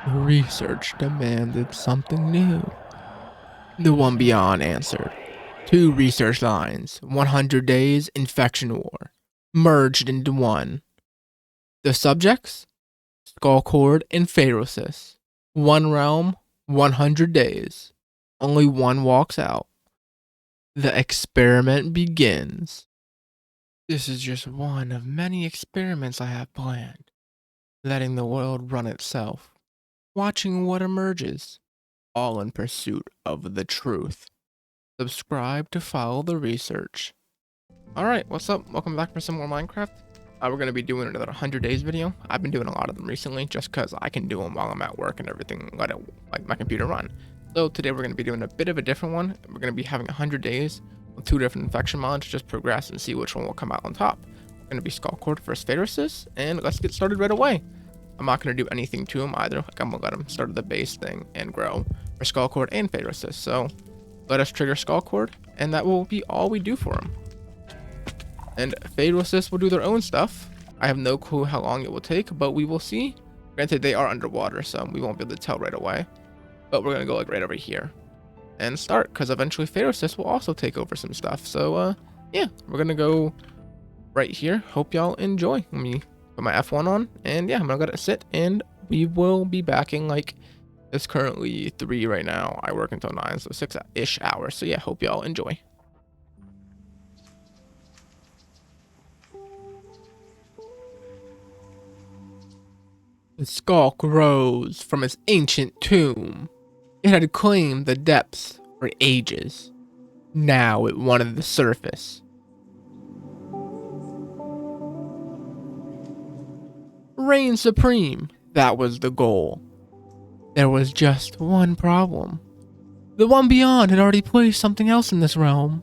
The research demanded something new. TheOneBeyond answered. Two research lines, 100 days, infection war, merged into one. The subjects? Sculk Horde and Phayriosis. One realm, 100 days. Only one walks out. The experiment begins. This is just one of many experiments I have planned. Letting the world run itself. Watching what emerges. All in pursuit of the truth. Subscribe to follow the research. Alright, what's up? Welcome back for some more Minecraft. We're going to be doing another 100 days video. I've been doing a lot of them recently just because I can do them while I'm at work and everything, let it, like my computer run. So today we're going to be doing a bit of a different one. We're going to be having 100 days with two different infection mods, just progress and see which one will come out on top. We're going to be Sculk Horde versus Phayriosis, and let's get started right away. I'm not going to do anything to him either. Like I'm going to let him start at the base thing and grow for Sculk Horde and Phayriosis. So let us trigger Sculk Horde, and that will be all we do for him. And Phayriosis will do their own stuff. I have no clue how long it will take, but we will see. Granted, they are underwater, so we won't be able to tell right away. But we're going to go like right over here and start, because eventually Phayriosis will also take over some stuff. So, yeah, we're going to go right here. Hope y'all enjoy. Let me put my F1 on, and yeah, I'm going to let it sit, and we will be back in like, it's currently 3 right now. I work until 9, so 6-ish hours. So yeah, hope y'all enjoy. The Sculk rose from its ancient tomb. It had claimed the depths for ages. Now it wanted the surface. Reign supreme, that was the goal. There was just one problem. TheOneBeyond had already placed something else in this realm.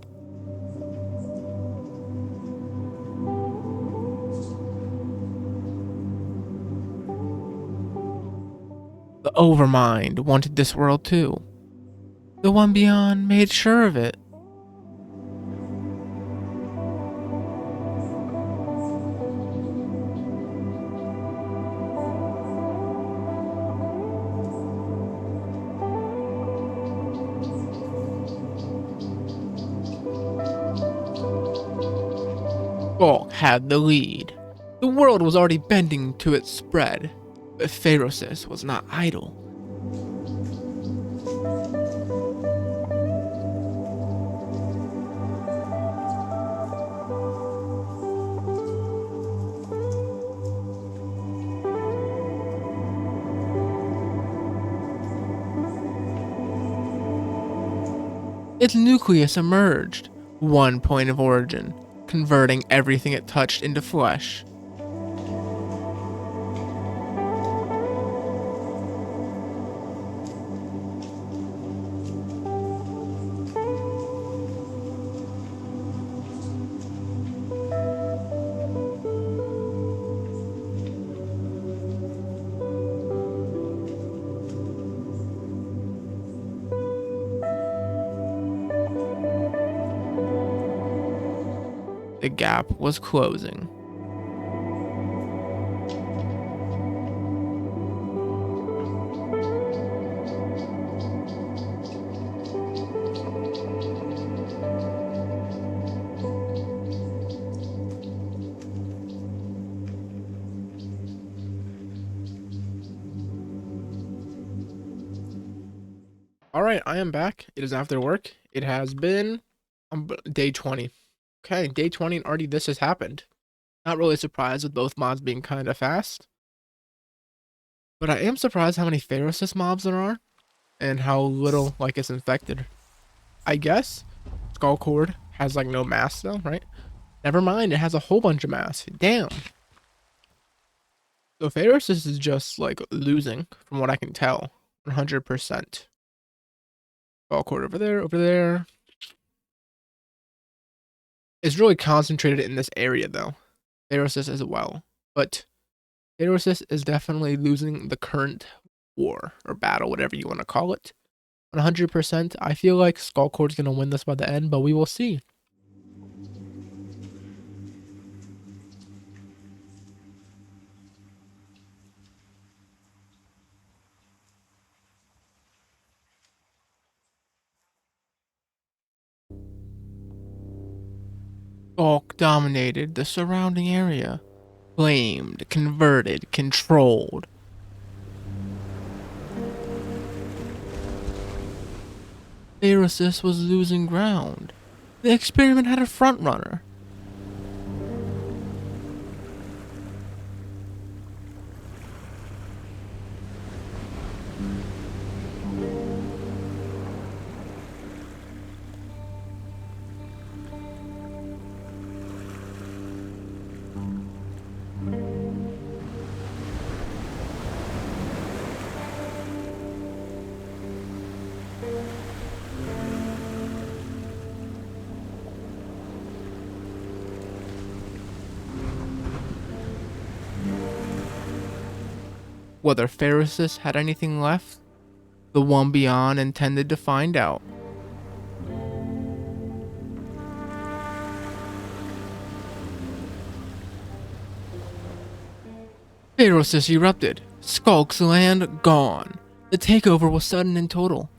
The Overmind wanted this world too. TheOneBeyond made sure of it. Sculk had the lead. The world was already bending to its spread, but Phayriosis was not idle. Its nucleus emerged, one point of origin, converting everything it touched into flesh. The gap was closing. Alright, I am back. It is after work. It has been day 20. Okay, day 20 and already this has happened. Not really surprised with both mods being kind of fast. But I am surprised how many Phayriosis mobs there are. And how little, like, it's infected. I guess Sculk Horde has, like, no mass, though, right? Never mind, it has a whole bunch of mass. Damn. So Phayriosis is just, like, losing, from what I can tell. 100%. Sculk Horde over there, over there. It's really concentrated in this area, though. Phayriosis as well. But Phayriosis is definitely losing the current war or battle, whatever you want to call it. 100%. I feel like Sculk Horde is going to win this by the end, but we will see. Skulk dominated the surrounding area, claimed, converted, controlled. Phayriosis was losing ground. The experiment had a front runner. Whether Phayriosis had anything left, the one beyond intended to find out. Phayriosis erupted. Skulk's land gone. The takeover was sudden and total.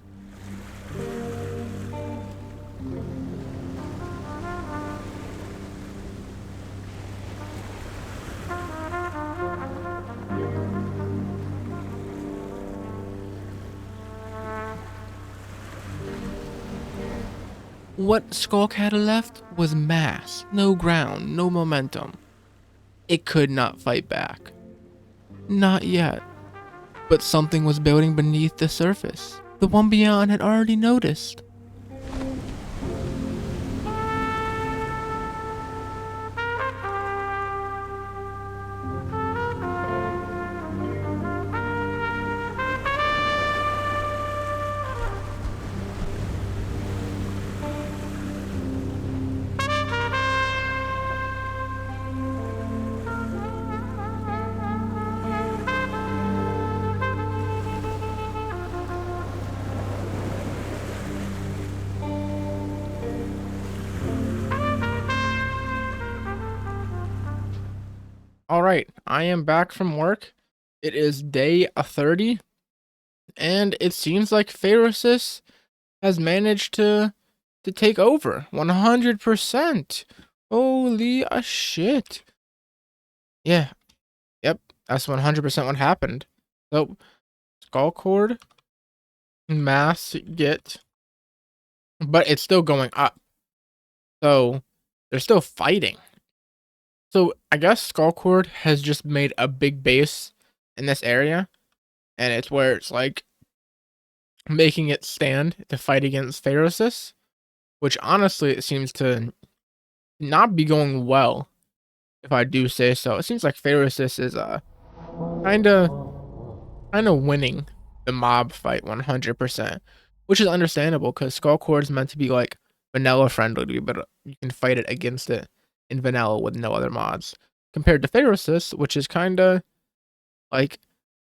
What Skulk had left was mass, no ground, no momentum. It could not fight back. Not yet. But something was building beneath the surface. The one beyond had already noticed. Alright, I am back from work. It is day 30, and it seems like Phayriosis has managed to take over 100%. Holy shit. Yeah, yep, that's 100% what happened. So, Sculk Horde, mass get, but it's still going up. So, they're still fighting. So I guess Skulk Horde has just made a big base in this area, and it's where it's like making it stand to fight against Phayriosis, which honestly it seems to not be going well, if I do say so. It seems like Phayriosis is kinda kinda winning the mob fight 100%, which is understandable because Skulk Horde is meant to be like vanilla friendly, but you can fight it against it in vanilla with no other mods. Compared to Phayriosis, which is kinda like,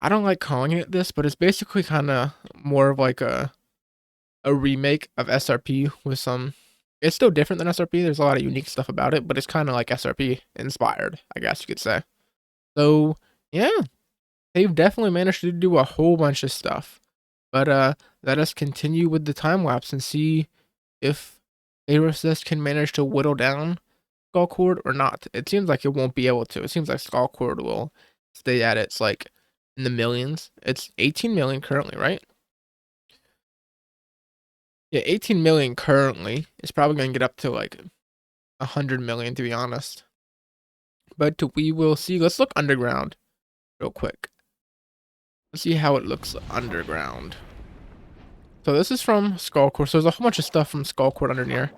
I don't like calling it this, but it's basically kinda more of like a remake of SRP with some, it's still different than SRP, there's a lot of unique stuff about it, but it's kinda like SRP inspired, I guess you could say. So, yeah, they've definitely managed to do a whole bunch of stuff. But, let us continue with the time lapse and see if Phayriosis can manage to whittle down Skulk Horde or not. It seems like it won't be able to. It seems like Skulk Horde will stay at its like in the millions. It's 18 million currently, right? Yeah, 18 million currently. It's probably gonna get up to like 100 million to be honest. But we will see. Let's look underground real quick. Let's see how it looks underground. So this is from Skulk Horde. So there's a whole bunch of stuff from Skulk Horde under here.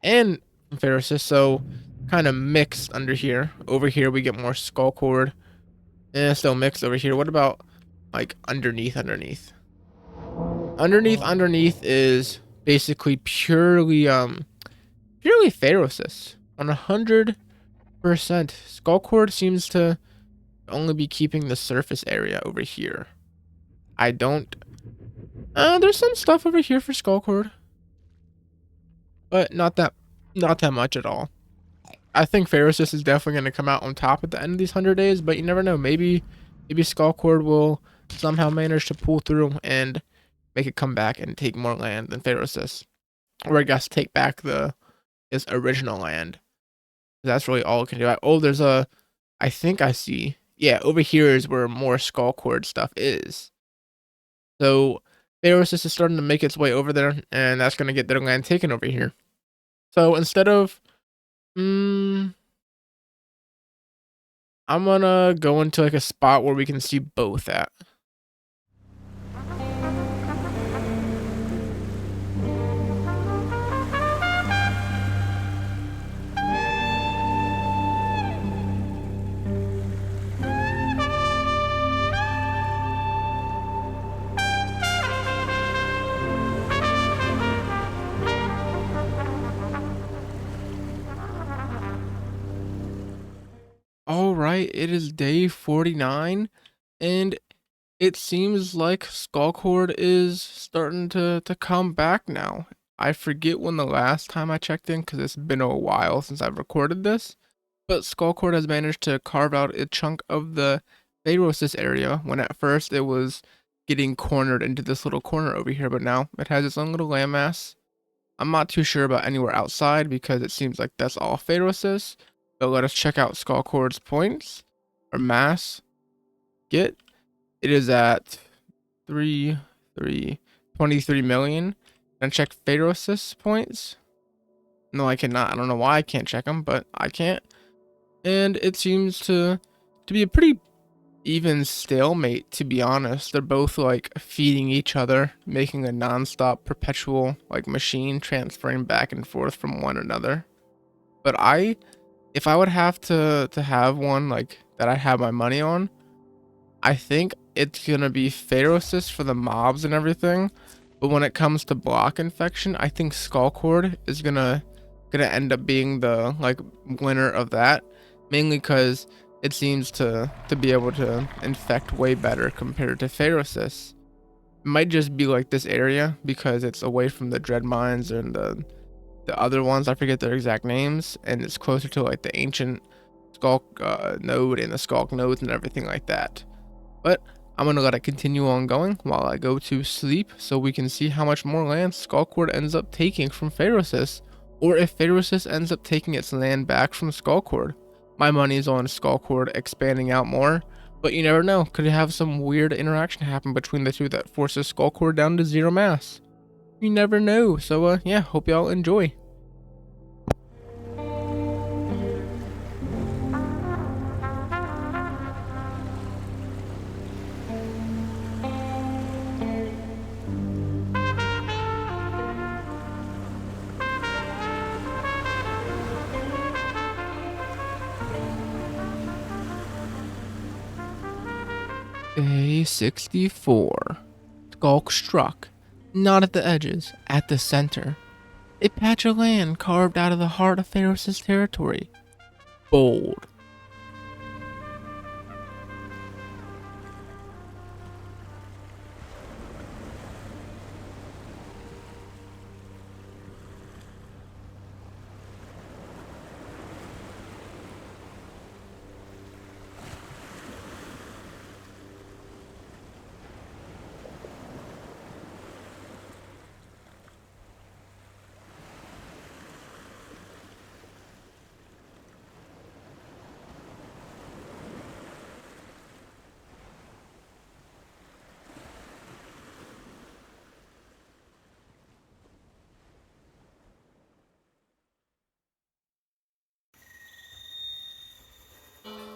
And Phayriosis, so kind of mixed under here. Over here we get more Skulk Horde. And still mixed over here. What about like underneath? Underneath is basically purely Phayriosis. On 100%. Skulk Horde seems to only be keeping the surface area over here. I don't there's some stuff over here for Skulk Horde. But not that much at all. I think Phayriosis is definitely going to come out on top at the end of these 100 days, but you never know. Maybe Skulk Horde will somehow manage to pull through and make it come back and take more land than Phayriosis. Or I guess take back its original land. That's really all it can do. Oh, there's a. I think I see. Yeah, over here is where more Sculk Horde stuff is. So Phayriosis is starting to make its way over there, and that's gonna get their land taken over here. So instead of, I'm gonna go into like a spot where we can see both at. All right, it is day 49, and it seems like Skulk Horde is starting to come back now. I forget when the last time I checked in because it's been a while since I've recorded this, but Skulk Horde has managed to carve out a chunk of the Phayriosis area when at first it was getting cornered into this little corner over here, but now it has its own little landmass. I'm not too sure about anywhere outside because it seems like that's all Phayriosis, but let us check out Skulk Horde's points or mass. Get it is at 23 million. Can I check Phayriosis points? No, I cannot. I don't know why I can't check them, but I can't. And it seems to be a pretty even stalemate, to be honest. They're both like feeding each other, making a non-stop perpetual like machine transferring back and forth from one another. But if I would have to have one like that I have my money on, I think it's gonna be Phayriosis for the mobs and everything. But when it comes to block infection, I think Skulk Horde is gonna end up being the like winner of that, mainly because it seems to be able to infect way better compared to Phayriosis. It might just be like this area because it's away from the dread mines and the other ones. I forget their exact names, and it's closer to like the ancient Skulk node and the Skulk nodes and everything like that. But I'm gonna let it continue on going while I go to sleep so we can see how much more land Skulk Horde ends up taking from Phayriosis, or if Phayriosis ends up taking its land back from Skulk Horde. My money's on Skulk Horde expanding out more, but you never know. Could have some weird interaction happen between the two that forces Skulk Horde down to 0 mass. You never know. So yeah, hope y'all enjoy. Day 64. Skulk struck. Not at the edges, at the center. A patch of land carved out of the heart of Phayriosis territory. Bold.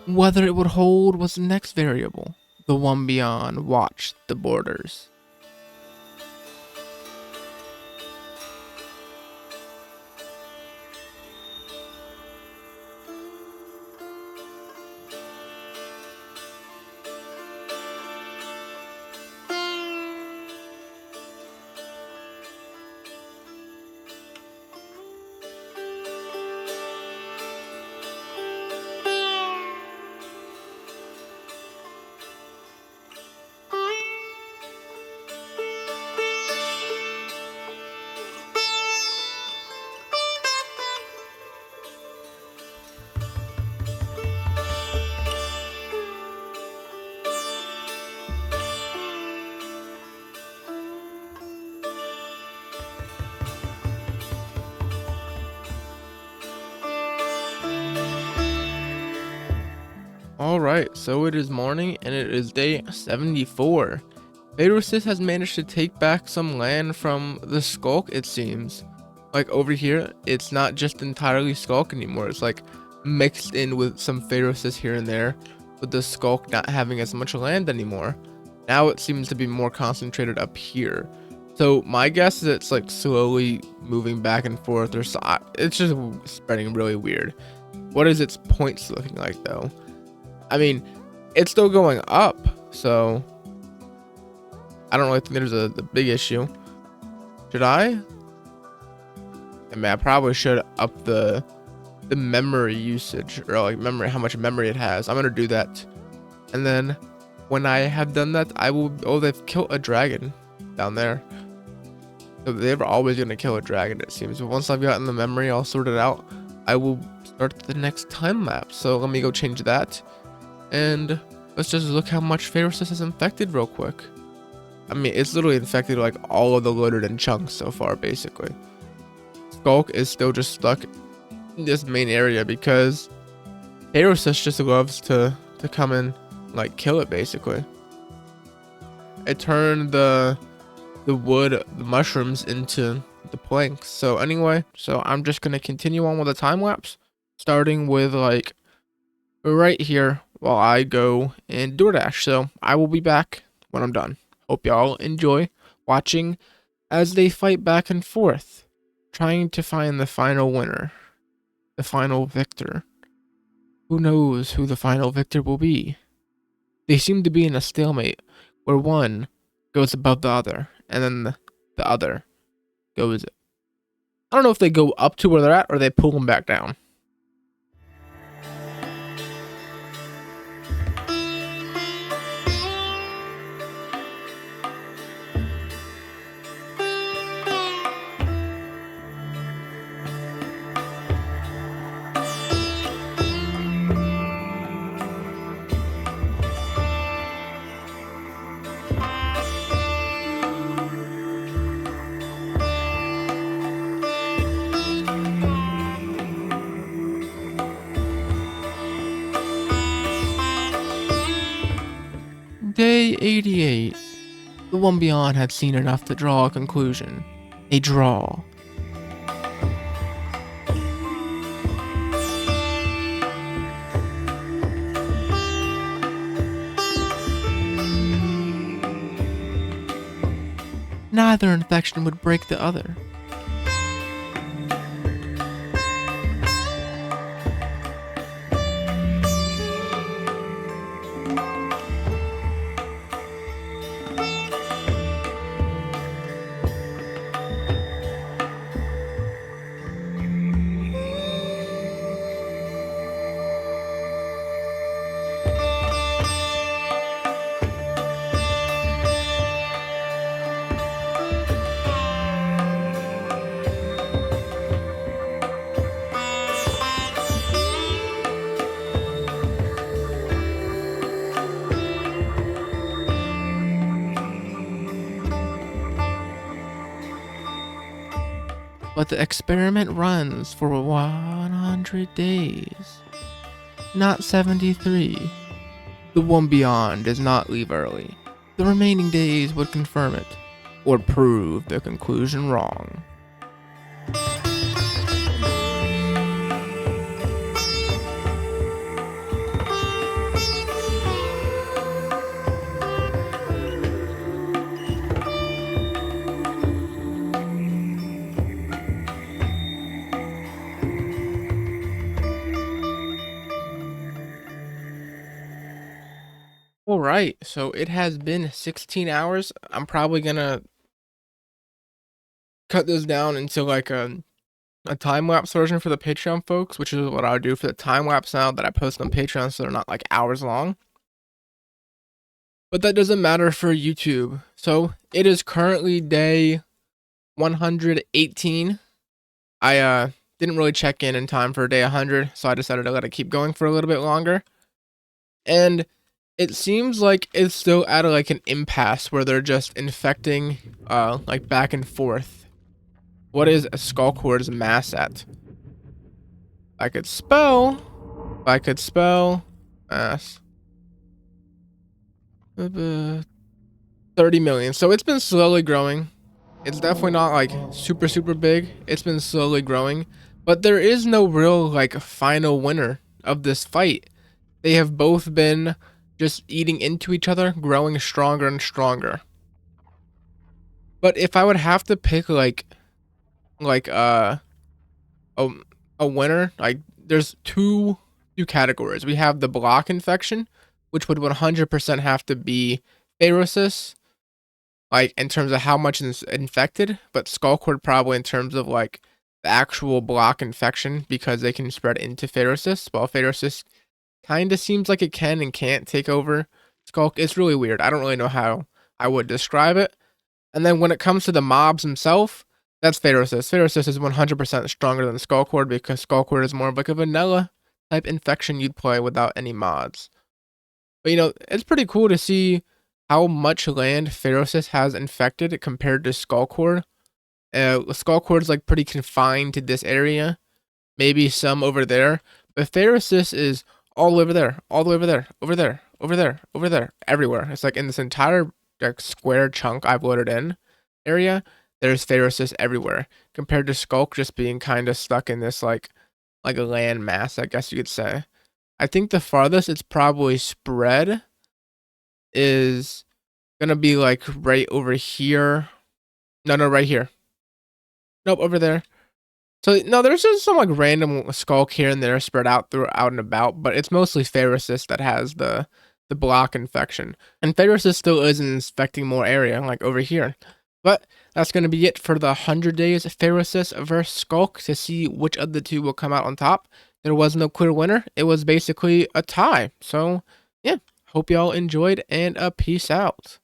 Whether it would hold was the next variable. The one beyond watched the borders. Alright, so it is morning and it is day 74. Phayriosis has managed to take back some land from the Sculk, it seems. Like over here, it's not just entirely Sculk anymore. It's like mixed in with some Phayriosis here and there, with the Sculk not having as much land anymore. Now it seems to be more concentrated up here. So my guess is it's like slowly moving back and forth, or so, it's just spreading really weird. What is its points looking like though? I mean, it's still going up, so I don't really think there's a big issue. Should I? I mean, I probably should up the memory usage, or like memory, how much memory it has. I'm gonna do that, and then when I have done that, I will. Oh, they've killed a dragon down there. So they're always gonna kill a dragon, it seems. But once I've gotten the memory all sorted out, I will start the next time lapse. So let me go change that. And let's just look how much Phayriosis is infected real quick. I mean, it's literally infected like all of the loaded in chunks so far, basically. Sculk is still just stuck in this main area because Phayriosis just loves to come and like kill it, basically. It turned the wood, the mushrooms into the planks. So anyway, so I'm just gonna continue on with the time lapse, starting with like right here while I go and DoorDash. So I will be back when I'm done. Hope y'all enjoy watching as they fight back and forth, trying to find the final winner, the final victor. Who knows who the final victor will be? They seem to be in a stalemate where one goes above the other, and then the other goes. I don't know if they go up to where they're at or they pull them back down. Day 88. The one beyond had seen enough to draw a conclusion. A draw. Neither infection would break the other. But the experiment runs for 100 days, not 73. The one beyond does not leave early. The remaining days would confirm it, or prove the conclusion wrong. All right, so it has been 16 hours. I'm probably gonna cut this down into like a time lapse version for the Patreon folks, which is what I would do for the time lapse now that I post on Patreon, so they're not like hours long. But that doesn't matter for YouTube. So it is currently day 118. I didn't really check in time for day 100, so I decided to let it keep going for a little bit longer. And it seems like it's still at like an impasse where they're just infecting like back and forth. What is a Sculk Horde's mass at? If I could spell mass. 30 million. So it's been slowly growing. It's definitely not like super, super big. It's been slowly growing. But there is no real like final winner of this fight. They have both been just eating into each other, growing stronger and stronger. But if I would have to pick like a, a winner, like there's two categories. We have the block infection, which would 100% have to be Phayriosis, like in terms of how much is infected, but Sculk Horde probably in terms of like the actual block infection because they can spread into Phayriosis, while Phayriosis kind of seems like it can and can't take over Skulk. It's really weird. I don't really know how I would describe it. And then when it comes to the mobs himself, that's Phayriosis. Phayriosis is 100% stronger than Skulk Horde because Skulk Horde is more of like a vanilla type infection you'd play without any mods. But it's pretty cool to see how much land Phayriosis has infected compared to Skulk Horde. Skulk Horde is like pretty confined to this area, maybe some over there, but Phayriosis is all over there, all the way over there, over there, over there, over there, everywhere. It's like in this entire like square chunk I've loaded in area, there's Phayriosis everywhere, compared to Skulk just being kind of stuck in this like a land mass, I guess you could say. I think the farthest it's probably spread is gonna be like right over here. No, right here. Nope, over there. So no, there's just some like random Skulk here and there spread out throughout and about, but it's mostly Phayriosis that has the block infection. And Phayriosis still is infecting more area, like over here. But that's gonna be it for the 100 days Phayriosis versus Skulk to see which of the two will come out on top. There was no clear winner. It was basically a tie. So yeah, hope y'all enjoyed and peace out.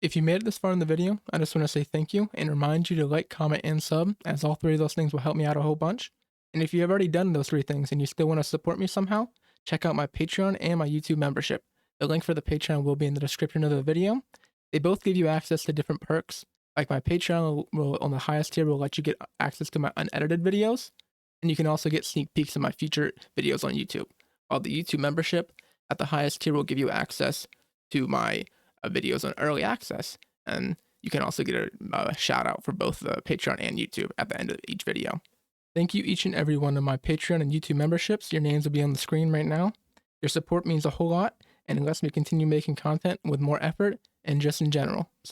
If you made it this far in the video, I just want to say thank you and remind you to like, comment, and sub, as all three of those things will help me out a whole bunch. And if you have already done those three things and you still want to support me somehow, check out my Patreon and my YouTube membership. The link for the Patreon will be in the description of the video. They both give you access to different perks. Like my Patreon will on the highest tier will let you get access to my unedited videos, and you can also get sneak peeks of my future videos on YouTube. While the YouTube membership at the highest tier will give you access to my videos on early access, and you can also get a shout out for both the Patreon and YouTube at the end of each video. Thank you each and every one of my Patreon and YouTube memberships. Your names will be on the screen right now. Your support means a whole lot and it lets me continue making content with more effort and just in general. So